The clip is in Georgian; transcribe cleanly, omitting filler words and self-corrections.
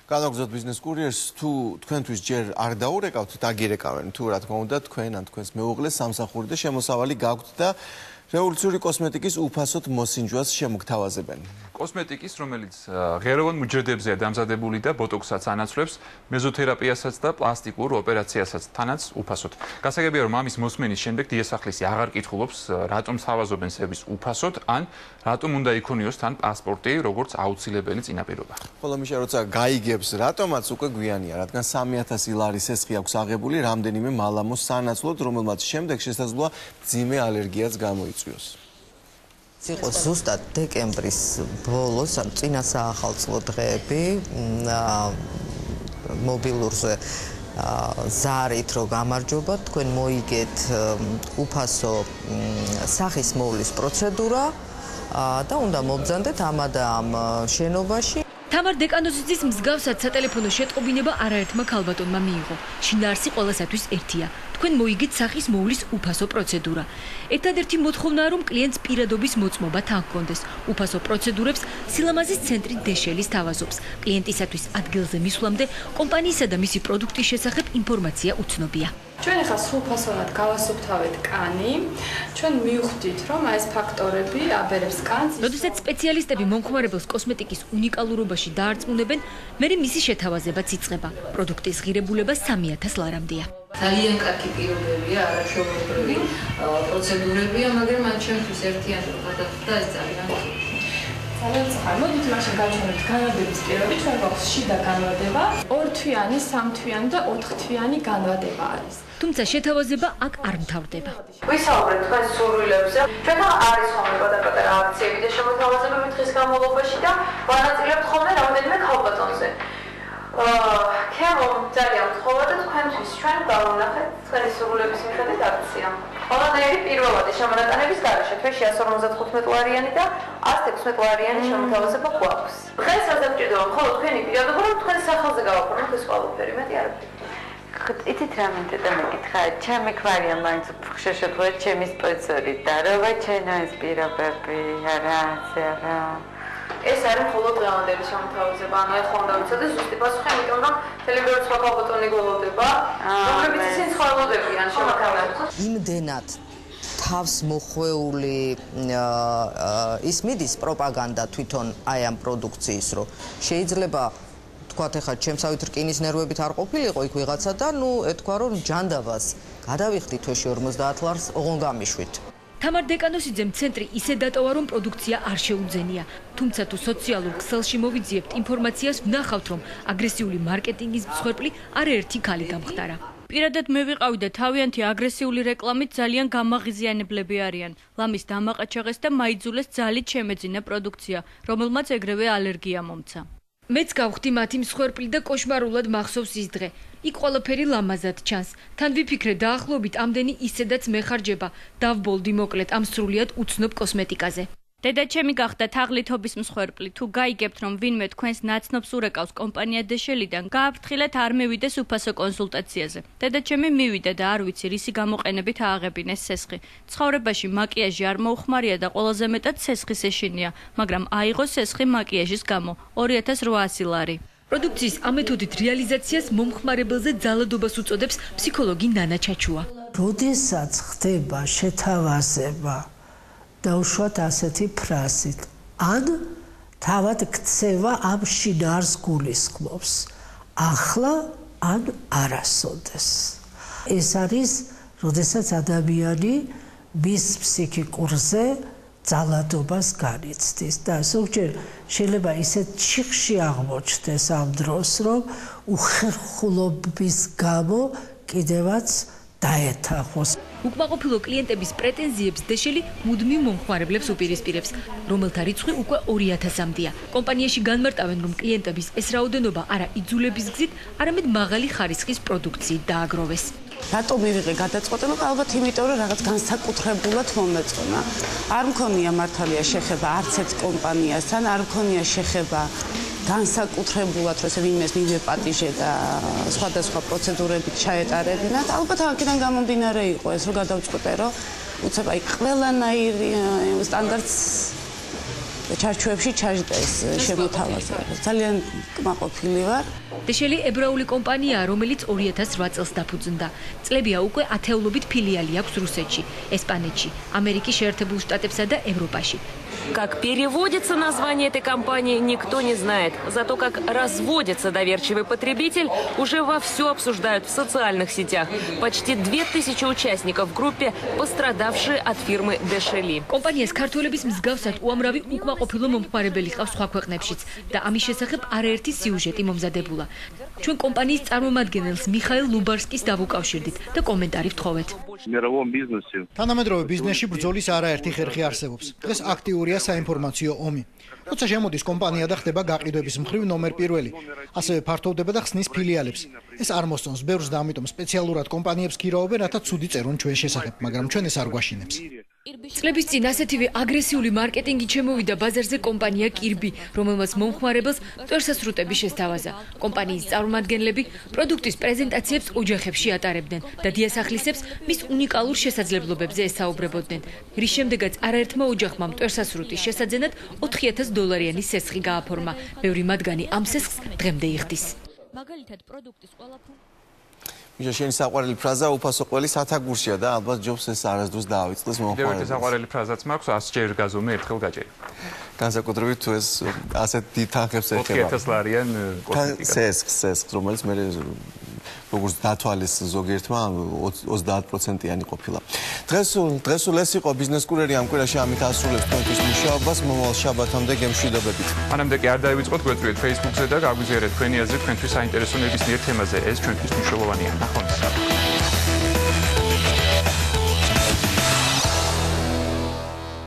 განაგზოთ ბიზნეს კურიერს თუ თქვენთვის ჯერ არ დაურეკავთ დაგირეკავენ თუ რა თქმა უნდა თქვენ ან თქვენს მეუღლეს სამსახური და შემოსავალი გაქვთ და რევოლუციური კოსმეტიკის უფასოდ მოსინჯვას შემოგთავაზებენ. კოსმეტიკის, რომელიც ღეროვან მუჯრედებზეა დამზადებული და ბოტოქსსაც ანაცვლებს, მეზოთერაპიასაც და პლასტიკურ ოპერაციასაც თანაც უფასოდ. გასაგებია, რომ ამის მოსმენის შემდეგ დიასახლისი აღარ კითხულობს, რატომ სთავაზობენ სერვის უფასოდ, ან რატომ უნდა იქონიოს თან პასპორტი, როგორც აუცილებელი წინაპირობა. ხოლო მიშა როცა გაიგებს, რატომაც უკვე გვიანია, რადგან 3000 ლარი სესხი აქვს აღებული რამდენიმე მალამოს სანაცვლოდ, რომელმაც შემდეგ შესაძლოა მძიმე ალერგიაც გამოიწვიოს. იყო ზუსტად დეკემბრის ბოლოს, ან წინა საახალწლო დღეები მობილურზე ზარით რო გამარჯობა, თქვენ მოიგეთ უფასო სახის მოვლის პროცედურა და უნდა მობრძანდეთ ამ და ამ შენობაში. თამარ დეკანოზიძის მსგავსად სატელეფონო შეტყობინება არაერთმა ქალბატონმა მიიღო. შინაარსი ყველასათვის ერთია. თქვენ მოიგეთ სახის მოვლის უფასო პროცედურა. ერთადერთი მოთხოვნაა, რომ კლიენტს პირადობის მოწმობა თან ჰქონდეს. უფასო პროცედურებს სილამაზის ცენტრი დეშელის თავაზობს. კლიენტისათვის ადგილზე მისვლამდე კომპანიისა და მისი პროდუქტის შესახებ ინფორმაცია უცნობია. ჩვენ ახლა სრულფასოვნად გავასუფთავეთ კანი. ჩვენ მივხვდით, რომ ეს ფაქტორები აბერებს კანს. როდესაც სპეციალისტები მომხმარებელს კოსმეტიკის უნიკალურობაში დაარწმუნებენ, მერე მისი შეთავაზებაც იწყება. პროდუქტის ღირებულება 3000 ლარამდეა. ძალიან კარგი პირობებია, არაჩვეულებრივი პროცედურებია, მაგრამ მან ჩემთვის ერთიანობა გადახვდა ეს ძალიან ძალიან ცხარ. მოდით მაშინ გავჩვენებთ განვადების პირობები. ჩვენ გვაქვს შიდა განვადება, 2 თვიანი, 3 თვიანი და 4 თვიანი განვადება არის. თუმცა შეთავაზება აქ არ მთავრდება. ვისაუბრეთ თქვენს სურვილებზე. ჩვენთან არის ხოლმე პატარ-პატარა აქციები და შემოთავაზებები დღის განმავლობაში და ვანაწილებთ ხოლმე რამდენიმე ქალბატონზე. ქემომ ძალიან გთხოვა და თქვენთვის ჩვენ გავუნახეთ თქვენი სურვილების მიხედვით აქცია. ყველანაირი პირველადი შემონატანების გარეშე თვეში 155 ლარიანი და 116 ლარიანი შემოთავაზება გვაქვს. დღეს რადგან გვჭირდება მხოლოდ თქვენი პირადობა, რომ თქვენ სახელზე გავაფორმოთ ეს ყველაფერი, მეტი არ ვქით. იცით რა მინდა მეკითხა, ჩემი ქმარია მაინც უფრო შეხვედრა ჩემი სპონსორი და რა ჩემო ეს პირობები, არა, არა. ეს არის მხოლოდ დღევანდელი შემოთავაზება, ანუ ეხლა უნდა ვიცოდე ზუსტი პასუხი, იმიტომ რომ თელევიზორ სხვა ქალბატონი გველოდება, რომლებიც ისინი ცხოვრობდებიან შემოთავაზებას. იმდენად თავს მოხვეული ის მიდის პროპაგანდა თვითონ აი ამ პროდუქციის, რომ შეიძლება თქვათ ახლა ჩემსავით რკინის ნერვებით არ ყოფილიყო იქ ვიღაცა და ნუ ეთქვა რომ ჯანდაბას გადავიხდი თვეში 50 ლარს ოღონ გამიშვით. თამარ დეკანოზიძემ ცენტრი ისე დატოვა, რომ პროდუქცია არ შეუძენია. თუმცა თუ სოციალურ ქსელში მოვიძიებთ ინფორმაციას, ვნახავთ, რომ აგრესიული მარკეტინგის მსხვერპლი არაერთი ქალი გამხდარა. პირადად მე ვიყავი და თავიანთი აგრესიული რეკლამით ძალიან გამაღიზიანებლები არიან. ლამის დამაყაჩაღეს და მაიძულეს ძალით შემეძინა პროდუქცია, რომელმაც ეგრევე ალერგია მომცა. მეც გავხდი მათი მსხვერპლი და კოშმარულად მახსოვს ის დღე. იქ ყველაფერი ლამაზად ჩანს. თან ვიფიქრე დაახლოებით ამდენი ისედაც მეხარჯება. დავბოლდი მოკლედ ამ სრულიად უცნობ კოსმეტიკაზე. დედა ჩემი გახდა თაღლითობის მსხვერპლი. თუ გაიგებთ, რომ ვინმე თქვენს ნაცნობს ურეკავს კომპანია დეშელიდან, გააფრთხილეთ არ მივიდეს უფასო კონსულტაციაზე. დედა ჩემი მივიდა და არ ვიცი რისი გამოყენებით ააღებინეს სესხი. ცხოვრებაში მაკიაჟი არ მოუხმარია და ყველაზე მეტად სესხის ეშინია, მაგრამ აიღო სესხი მაკიაჟის გამო 2800 ლარი. პროდუქციის ამ მეთოდით რეალიზაციას მომხმარებელზე ძალადობას უწოდებს ფსიქოლოგი ნანა ჩაჩუა. როდესაც ხდება შეთავაზება დაუშვათ ასეთი ფრაზით, ან თავად ქცევა ამ შინაარს გულისხმობს, ახლა ან არასოდეს. ეს არის, როდესაც ადამიანი მის ფსიქიკურზე ძალადობას განიცდის და ზოგჯერ შეიძლება ისეთ ჩიხში აღმოჩნდეს ამ დროს, რომ უხერხულობის გამო კიდევაც დაეთანხმოს. უკმაყოფილო კლიენტების პრეტენზიებს დეშელი მუდმივ მომხმარებლებს უპირისპირებს, რომელთა რიცხვი უკვე 2000-მდეა. კომპანიაში განმარტავენ, რომ კლიენტების ეს რაოდენობა არა იძულების გზით, არამედ მაღალი ხარისხის პროდუქციით დააგროვეს. რატო მივიღე გადაწყვეტილება? ალბათ იმიტომ, რომ რაღაც განსაკუთრებულად მომეწონა. არ მქონია მართალია შეხება არც ერთ კომპანიასთან, არ მქონია შეხება განსაკუთრებულად, რომ ვინმეს მივეპატიჟე და სხვადასხვა პროცედურებით ჩაეტარებინათ. ალბათ აქედან გამომდინარე იყო ეს, რომ გადავწყვეტე, რომ უცებ აი ყველანაირი სტანდარტს ჩარჩოებში ჩაჯდა ეს შემოთავაზება. ძალიან კმაყოფილი ვარ. დეშელი ებრაული კომპანიაა, რომელიც 2008 წელს დაფუძნდა. წლებია უკვე ათეულობით ფილიალი აქვს რუსეთში, ესპანეთში, ამერიკის შეერთებულ შტატებსა და ევროპაში. Как переводится название этой компании, никто не знает. Зато как разводится доверчивый потребитель, уже вовсю обсуждают в социальных сетях. Почти 2000 участников в группе, пострадавшие от фирмы Дешели. Компанияс ქართველების მსგავსად უამრავი უკმაყოფილო მომხმარებელი ყავს სხვა ქვეყნებშიც და ამის შესახებ არაერთი სიუჟეტი მომზადებულა. ჩვენ კომპანიის წარმომადგენელს მიხაილ ლუბარსკის დავუკავშირდით და კომენტარი ვთხოვეთ. თანამედროვე ბიზნესში ბრძოლის არაერთი ხერხი არსებობს. დღეს აქტიურია საინფორმაციო ომი. როცა შემოდის კომპანია და ხდება გაყიდვების მხრივ ნომერ პირველი, ასევე ფართოვდება და ხსნის ფილიალებს. ეს არ მოსწონს ბევრს და ამიტომ სპეციალურად კომპანიებს გირაობენ, რათა ცუდი წერონ ჩვენ შესახებ, მაგრამ ჩვენ ეს არ გვაშინებს. წლების წინ ასეთივე აგრესიული მარკეტინგი ჩემოვიდა ბაზარზე კომპანია კირბი, რომელმაც მომხმარებელს მტვერსასრუტები შესთავაზა. კომპანიის წარმომადგენლები პროდუქტის პრეზენტაციებს ოჯახებში ატარებდნენ და დიასახლისებს მის უნიკალურ შესაძლებლობებზე ესაუბრებოდნენ. რის შემდეგაც არაერთმა ოჯახმა მტვერსასრუტის შესაძენად $4000 სესხი გააფორმა. ბევრი მათგანი ამ სესხს დღემდე იხდის. მაგალითად პროდუქტის ყველაფერი მიშა შენი საყვარელი ფრაზა უფასო ყველი სათაგურშია და ალბათ ჯობს ეს არასდროს დაავიწყდეს მომხმარებელს. მე საყვარელი ფრაზაც მაქვს 100 ჯერ გაზომე ერთხელ გაჭერი. განსაკუთრებით თუ ეს ასეთ დიდ თანხებს ეხება. 4000 ლარიან კოსმეტიკა. სესხს, რომელიც მე როგორც დათვალეს ზოგიერთმა 30%-იანი ყოფილა. დღესულ ეს იყო ბიზნეს კურიერი ამ კვირაში ამით ასრულებს თქვენთვის მუშაობას მომავალ შაბათამდე გემშვიდობებით. მანამდე კი არ დაივიწყოთ გვეწვიეთ Facebook-ზე და გაგვიზიარეთ თქვენი აზრი თქვენთვის საინტერესო ნებისმიერ თემაზე. ეს ჩვენთვის მნიშვნელოვანია. ნახვამდის.